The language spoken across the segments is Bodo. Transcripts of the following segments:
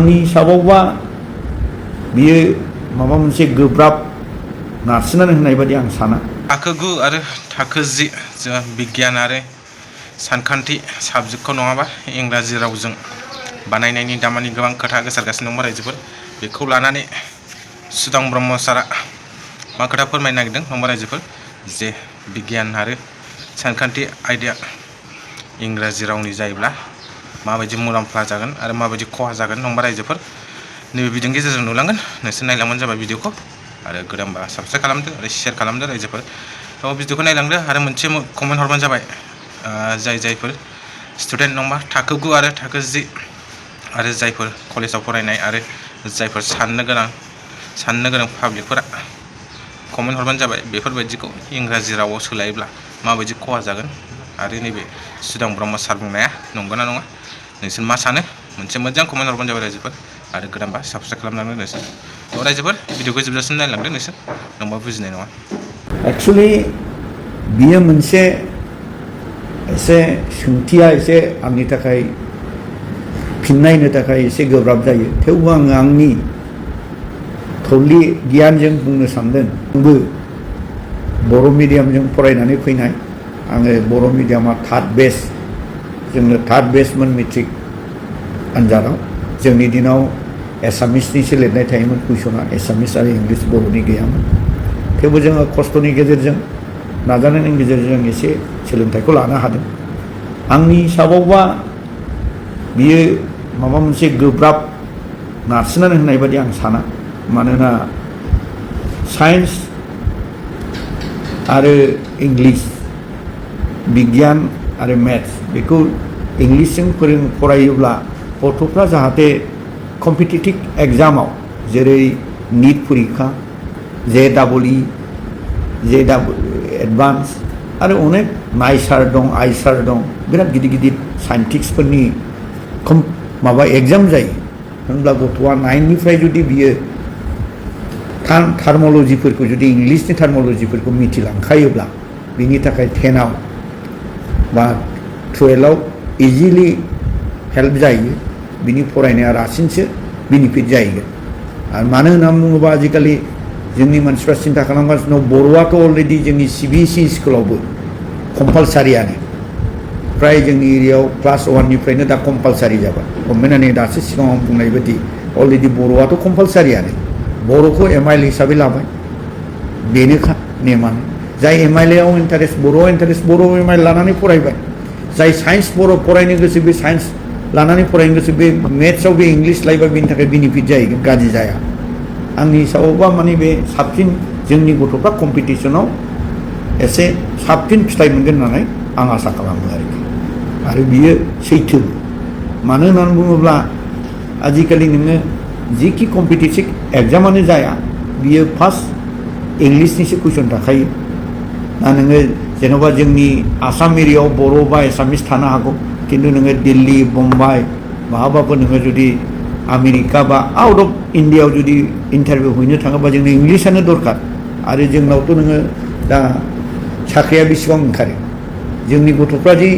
आंनि हिसाबावबा बियो माबा मोनसे गोब्राब नारसिननानै होनाय बादि आं साना। थाखो 9 आरो थाखो 10 जों बिगियान आरो सानखान्थि साबजेक्टखौ नङाबा इंराजि रावजों बानायनायनि दामानि गोबां खोथा गोसारगासिनो दं रायजोफोर। बेखौ लानानै सुदाम ब्रह्म सारा मा खोथा फोरमायनो नागिरदों नंबा रायजोफोर, जे बिगियान आरो सानखान्थि आयदाया इंराजि रावनि जायोब्ला माबायदि मुलाम्फा जागोन आरो माबायदि खहा जागोन नंबा रायजोफोर। नैबे भिडिअनि गेजेरजों नुलांगोन, नोंसोर नायलांबानो जाबाय भिडिअखौ। आरो गोदानबा साबस्क्राइब खालामदो आरो शेयार खालामदो रायजोफोर। भिडिअखौ नायलांदो आरो मोनसे कमेन्ट हरबानो जाबाय जायफोर स्टुडेन्ट नंबा थाखो 9 आरो थाखो 10 आरो जायफोर कलेजाव फरायनाय आरो जायफोर साननो गोनां पाब्लिकफोरा कमेन्ट हरबानो जाबाय बेफोरबायदिखौ इंराजि रावाव सोलायोब्ला माबायदि खहा जागोन आरो नैबे सुदाम ब्रह्म सार बुंनाया नंगौना नङा, नोंसोर मा सानो मोनसे मोजां कमेन्ट हरबानो जाबाय रायजोफोर। आरो गोदानबा साबस्क्राइब खालामनांगोन नोंसोर। रायजोफोर भिडिअखौ जोबजासिम नायलांदो नोंसोर, नङाबा बुजिनाय नङा। एक्चुअली बियो मोनसे एसे सोंथिया एसे आंनि थाखाय फिननाय होनो थाखाय एसे गोब्राब जायो। थेवबो आङो आंनि थौले गियानजों बुंनो सानदों। आंबो बर' मिडियामजों फरायनानै फैनाय। आङो बर' मिडियामा थार्ड बेच, जोंनो थार्ड बेचमोन मेट्रिक आनजादाव। जोंनि दिनाव एसामिसनिसो लिरनाय थायोमोन कुइसना, एसामिस आरो इंलिस बर'नि गैयामोन। थेवबो जोङो खस्थ'नि गेजेरजों नाजानायनि गेजेरजों एसे सोलोंथाइखौ लानो हादों। आंनि हिसाबावबा बियो माबा मोनसे गोब्राब नारसिननानै होनाय बादि आं साना। मानोना साइन्स आरो इंलिस, बिगियान आरो मेथ्स, बेखौ इंलिसजों फरायोब्ला गथ'फ्रा जाहाथे कम्पिटिटिभ एग्जामाव जेरै नीट परीक्षा, JEE, एडभान्स आरो अनेक नाइसार दं, आइसार दं, बिराद गिदिर गिदिर साइन्टिस्टफोरनि माबा एग्जाम जायो। होनब्ला गथ'आ 9निफ्राय जुदि बियो टार्मोलजिफोरखौ जुदि इंलिसनि टार्मोलजिफोरखौ मिथिलांखायोब्ला बिनि थाखाय 10आव बा 12आव इजिलि हेल्प जायो। बिनि फरायनाया रासिनसो बेनिफिट जाहैगोन। आरो मानो होननानै बुङोबा आजिखालि जोंनि मानसिफ्रा सिन्था खालामगासिनो दं, बर'आथ' अलरेडि जोंनि CBSE स्कुलावबो कम्पालसारियानो, फ्राय जोंनि एरियायाव क्लास 1निफ्रायनो दा कम्पालसारि जाबाय। गभर्नमेन्टआ दासो सिगाङाव बुंनाय बायदि अलरेडि बर'आथ' कम्पालसारियानो, बर'खौ MIL हिसाबै लाबाय। बेनोखा नेमानो। जाय MILआव इन्टारेस्ट, बर'आव इन्टारेस्ट, बर' MIL लानानै फरायबाय। जाय साइन्स बर' फरायनो गोसो बे साइन्स लानानै फरायनो गोसो, बे मेथ्सआव बे इंलिस लायोबा बेनि थाखाय बेनिफिट जाहैगोन, गाज्रि जाया। आंनि हिसाबावबा माने बे साबसिन, जोंनि गथ'फ्रा कम्पिटिसनाव एसे साबसिन फिथाइ मोनगोन होननानै आं आसा खालामो आरो बियो सैथो। मानो होननानै बुङोब्ला आजिखालि नोङो जिखि कम्पिटिटिभ एग्जामानो जाया बियो फार्स्ट इंलिसनिसो कुइसन थाखायो। दा नोङो जेन'बा जोंनि आसाम एरियायाव बर' बा एसामिस थानो हागौ, खिन्थु नोङो दिल्ली, बम्बाइ माबाफोर नोङो जुदि आमेरिका बा आउट अफ इन्डियायाव जुदि इन्टारभिउ हैनो थाङोबा जोंनो इंलिसानो दरकार। आरो जोंनावथ' नोङो दा साख्रिया बेसेबां ओंखारो, जोंनि गथ'फ्रा जे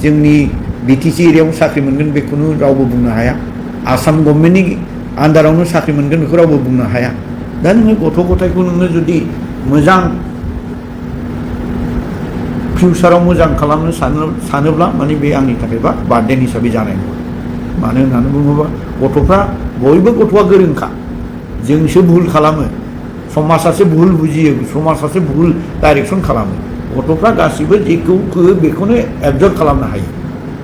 जोंनि BTC एरियायाव साख्रि मोनगोन बेखौनो रावबो बुंनो हाया। आसाम गभर्नमेन्टनि आन्दारावनो साख्रि मोनगोन बेखौ रावबो बुंनो हाया। दा नोङो गथ' गथायखौ नोङो जुदि मोजां फिउचाराव मोजां खालामनो सानोब्ला माने बे आंनि थाखायबा बार्डेन हिसाबै जानाय नङा। मानो होननानै बुङोबा गथ'फ्रा, बयबो गथ'आ गोरोंखा, जोंसो भुल खालामो। समाजासो भुल बुजियो, समाजासो भुल डाइरेक्सन खालामो। गथ'फ्रा गासिबो जेखौ बेखौनो एबजर्ब खालामनो हायो।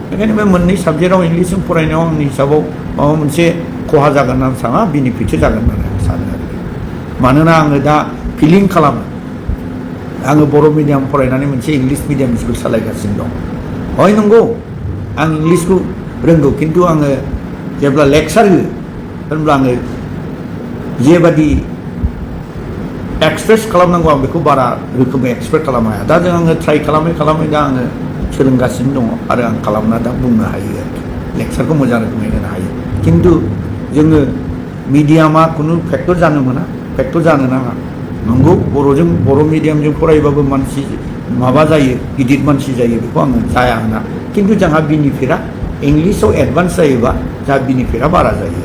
बेखायनो बे मोननै साबजेक्टआव इंलिसजों फरायनायाव आंनि हिसाबाव माबा मोनसे खहा जागोन होननानै साना, बेनिफिटसो जागोन होननानै आं सानो आरो। मानोना आङो दा फिलिं खालामो, आङो बर' मिडियाम फरायनानै मोनसे इंलिस मिडियाम स्कुल सालायगासिनो दं। हय नंगौ, आं इंलिसखौ रोंगौ, खिन्थु आङो जेब्ला लेक्सार होयो होनब्ला आङो जेबादि एक्सप्रेस खालामनांगौ आं बेखौ बारा रोखोमै एक्सप्रेस खालामनो हाया। दा आङो ट्राइ खालामै दा आङो सोलोंगासिनो दङ आरो आं खालामना दा बुंनो हायो आरोखि, लेक्सारखौ मोजां रोखोमै होनो हायो। खिन्थु जोङो मिडियामा खुनु फेक्टर जानो मोना, फेक्टर जानो नाङा। नंगौ, बर' मिडियामजों फरायबाबो मानसि माबा जायो, गिदिर मानसि जायो, बेखौ आङो जाया होना। खिन्थु जोंहा बेनिफिटआ इंलिसाव एडभान्स जायोबा जोंहा बेनिफिटआ बारा जायो।